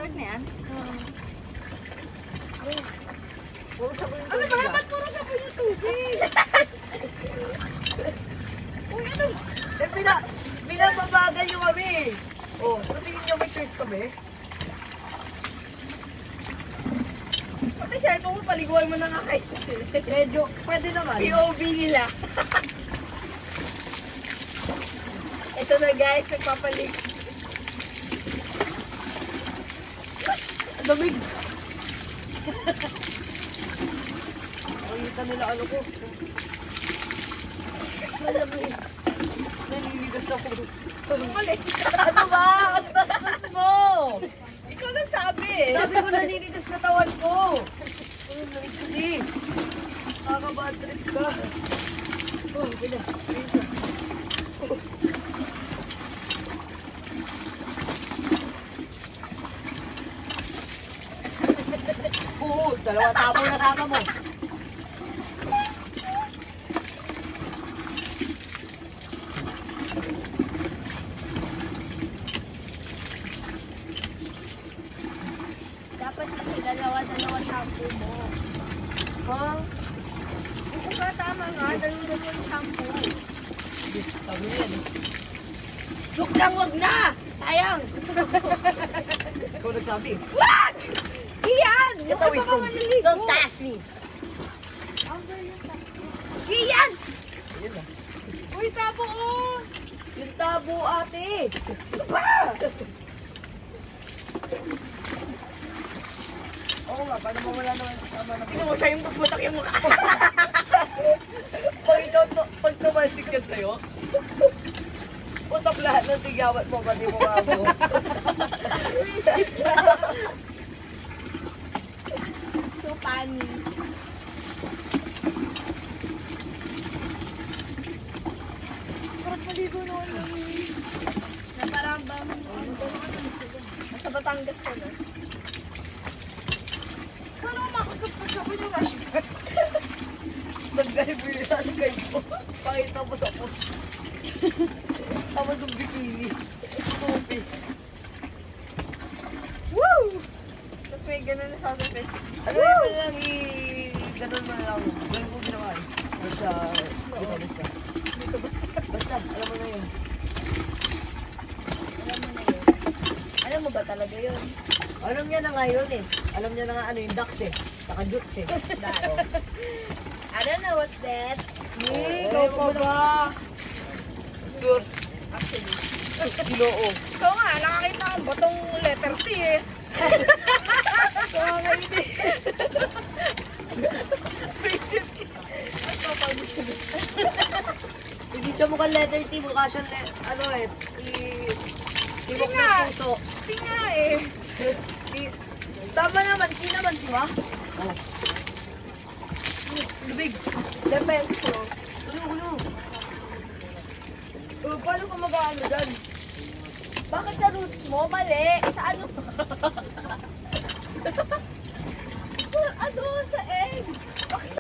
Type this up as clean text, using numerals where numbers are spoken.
Start na yan? Puro sabon yung Ano tubig. ba? Ba't puro sabon yung tubig? Uy, ano? Eh, pinababagal nyo kami. Oh, so tingin nyo may choice kami? Pati cellphone mo, paliguan mo na nga kayo. Medyo. Pwede naman. POV nila. Ito na guys, nagpapalig. Damig. Nakikita nila ano ko. Malamig. Naliligas ako. Mali. Ano ba? Ang tasas mo! Ikaw nagsabi eh. Sabi ko naliligas katawan ko. Ano na kasi? Nakaka-bad trip ka. Oh, gila. Ayun siya. Oh. Oo, dalawa tabo na sama mo. Dapat kasi dalawa shampoo mo. Ha? Oo ka, tama nga. Dalawa yung shampoo. Sabi niya eh. Joke lang, wag na! Sayang! Ikaw nagsabi. Wag! Iyan! Yung Ito, ka wait. pa manaligo. Don't touch me. Iyan! Ayun na. Uy, tabo oh! Yung tabo ate. Ano ba? Oo nga, paano mawala naman tama na. Tingnan mo siya yung puputak yung mukha. Pag ikaw, pag tumalsik ka sa'yo, utap lahat ng tigawat mo, pati mo ako. So funny. Parang maligo na ako. Na parang bang... Nasa Batangas ko na. Paano makasapag-sabon yung rush guard? Nag-diversan kayo. Pakita mo sa post. Tapos yung bikini. Tupis. Woo! Tapos may ganun na sa face. Ano yun mo lang ganun mo lang. Ganun ko ginawa eh. Basta, basta. Dito basta. Basta, alam mo na yun. Alam mo na yun. Alam mo ba talaga yun? Alam niya na nga yun eh. Alam niya na nga ano yung ducks eh. Saka jutes eh. Oh. I don't know what's that. Eh, Ikaw pa ba? Source. Actually. Ginoo. Ikaw nga, nakakita ko batong letter T eh. Kaya nga yun eh. Hindi siya mukhang letter T. Mukha siya ano eh. Timok Nga. ng puso. Hindi nga eh. Tama naman. Hindi naman siya. Oh. Lubig. Depends ko. Ulo. Paano ka mag-ano dyan? Bakit sa roots mo? Mali. Sa ano?